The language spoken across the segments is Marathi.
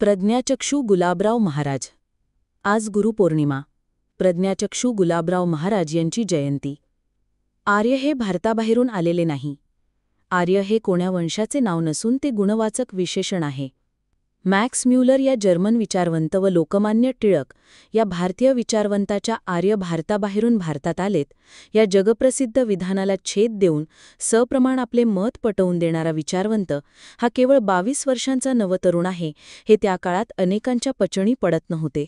प्रज्ञाचक्षू गुलाबराव महाराज. आज गुरुपौर्णिमा. प्रज्ञाचक्षू गुलाबराव महाराज यांची जयंती. आर्य हे भारताबाहेरून आलेले नाही. आर्य हे कोण्या वंशाचे नाव नसून ते गुणवाचक विशेषण आहे. मॅक्स म्युलर या जर्मन विचारवंत व लोकमान्य टिळक या भारतीय विचारवंताच्या आर्य भारताबाहेरून भारतात आलेत या जगप्रसिद्ध विधानाला छेद देऊन सप्रमाण आपले मत पटवून देणारा विचारवंत हा केवळ 22 वर्षांचा नवतरुण आहे हे त्या काळात अनेकांच्या पचनी पडत नव्हते.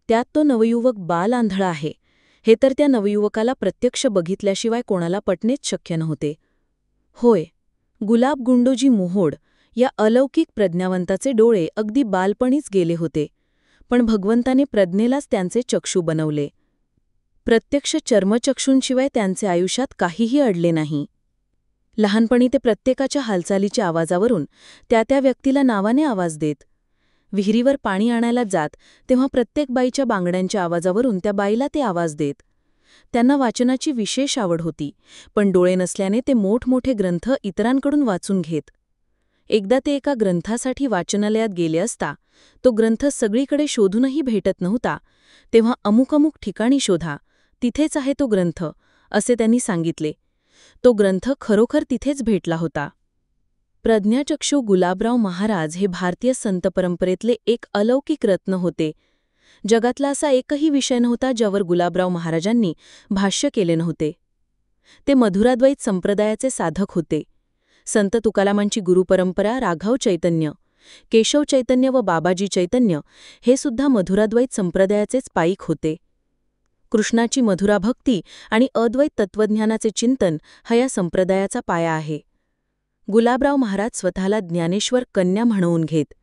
त्यात तो नवयुवक बाल आंधळा आहे हे तर त्या नवयुवकाला प्रत्यक्ष बघितल्याशिवाय कोणाला पटणेच शक्य नव्हते. होय, गुलाब गुंडोजी मोहोड या अलौकिक प्रज्ञावंताचे डोळे अगदी बालपणीच गेले होते, पण भगवंताने प्रज्ञेलाच त्यांचे चक्षू बनवले. प्रत्यक्ष चर्मचक्षूंशिवाय त्यांचे आयुष्यात काहीही अडले नाही. लहानपणी ते प्रत्येकाच्या हालचालीच्या आवाजावरून त्या व्यक्तीला नावाने आवाज देत. विहिरीवर पाणी आणायला जात तेव्हा प्रत्येक बाईच्या बांगड्यांच्या आवाजावरून त्या बाईला ते आवाज देत. त्यांना वाचनाची विशेष आवड होती, पण डोळे नसल्याने ते मोठमोठे ग्रंथ इतरांकडून वाचून घेत. एकदा ते एका ग्रंथासाठी वाचनालयात गेले असता तो ग्रंथ सगळीकडे शोधूनही भेटत नव्हता, तेव्हा अमुक ठिकाणी शोधा, तिथेच आहे तो ग्रंथ, असे त्यांनी सांगितले. तो ग्रंथ खरोखर तिथेच भेटला होता. प्रज्ञाचक्षू गुलाबराव महाराज हे भारतीय संत परंपरेतले एक अलौकिक रत्न होते. जगातला असा एकही विषय नव्हता ज्यावर गुलाबराव महाराजांनी भाष्य केले नव्हते. ते मधुराद्वैत संप्रदायाचे साधक होते. संत तुकारामांची गुरुपरंपरा राघव चैतन्य, केशव चैतन्य व बाबाजी चैतन्य हे सुद्धा मधुराद्वैत संप्रदायाचेच पाईक होते. कृष्णाची मधुरा भक्ती आणि अद्वैत तत्त्वज्ञानाचे चिंतन हा या संप्रदायाचा पाया आहे. गुलाबराव महाराज स्वतःला ज्ञानेश्वर कन्या म्हणवून घेत,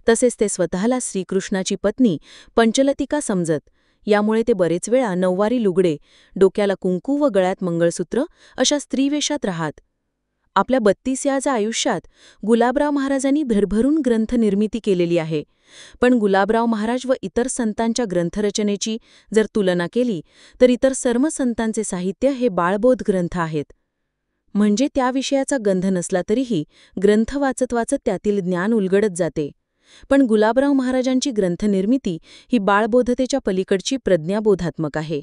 तसेच ते स्वतःला श्रीकृष्णाची पत्नी पंचलतिका समजत. यामुळे ते बरेच वेळा नऊवारी लुगडे, डोक्याला कुंकू व गळ्यात मंगळसूत्र अशा स्त्रीवेशात राहत. आपल्या 32 याच्या आयुष्यात गुलाबराव महाराजांनी भरभरून ग्रंथनिर्मिती केलेली आहे, पण गुलाबराव महाराज व इतर संतांच्या ग्रंथरचनेची जर तुलना केली तर इतर सर्व संतांचे साहित्य हे बाळबोध ग्रंथ आहेत. म्हणजे त्या विषयाचा गंध नसला तरीही ग्रंथ वाचत वाचत त्यातील ज्ञान उलगडत जाते. पण गुलाबराव महाराजांची ग्रंथनिर्मिती ही बाळबोधतेच्या पलीकडची प्रज्ञाबोधात्मक आहे.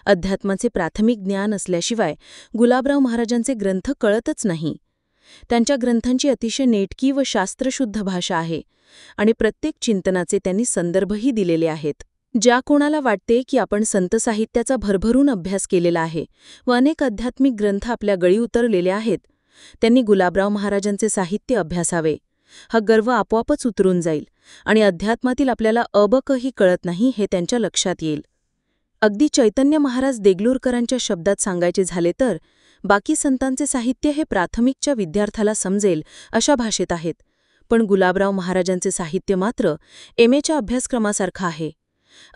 अध्यात्माचे प्राथमिक ज्ञान असल्याशिवाय गुलाबराव महाराजांचे ग्रंथ कळतच नाही. त्यांच्या ग्रंथांची अतिशय नेटकी व शास्त्रशुद्ध भाषा आहे आणि प्रत्येक चिंतनाचे त्यांनी संदर्भही दिलेले आहेत. ज्या कोणाला वाटते की आपण संत साहित्याचा भरभरून अभ्यास केलेला आहे व अनेक आध्यात्मिक ग्रंथ आपल्या गळी उतरलेले आहेत, त्यांनी गुलाबराव महाराजांचे साहित्य अभ्यासावे. हा गर्व आपोआपच उतरून जाईल आणि अध्यात्मातील आपल्याला अबकही कळत नाही हे त्यांच्या लक्षात येईल. अगदी चैतन्य महाराज देगलूरकरांच्या शब्दात सांगायचे झाले तर बाकी संतांचे साहित्य हे प्राथमिकच्या विद्यार्थ्याला समजेल अशा भाषेत आहेत, पण गुलाबराव महाराजांचे साहित्य मात्र एमएच्या अभ्यासक्रमासारखं आहे.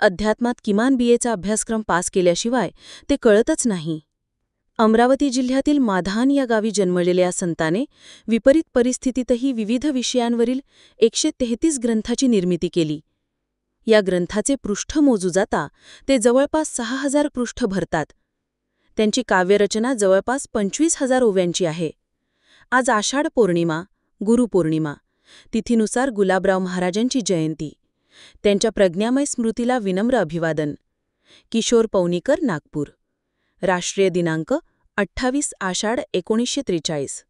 अध्यात्मात किमान बीएचा अभ्यासक्रम पास केल्याशिवाय ते कळतच नाही. अमरावती जिल्ह्यातील माधान या गावी जन्मलेल्या संताने विपरीत परिस्थितीतही विविध विषयांवरील 133 ग्रंथाची निर्मिती केली. या ग्रंथाचे पृष्ठ मोजू जाता ते जवळपास 6000 पृष्ठ भरतात. त्यांची काव्यरचना जवळपास 25,000 ओव्यांची आहे. आज आषाढ पौर्णिमा, गुरुपौर्णिमा, तिथीनुसार गुलाबराव महाराजांची जयंती. त्यांच्या प्रज्ञामय स्मृतीला विनम्र अभिवादन. किशोर पौनीकर, नागपूर. राष्ट्रीय दिनांक 28 आषाढ 1943.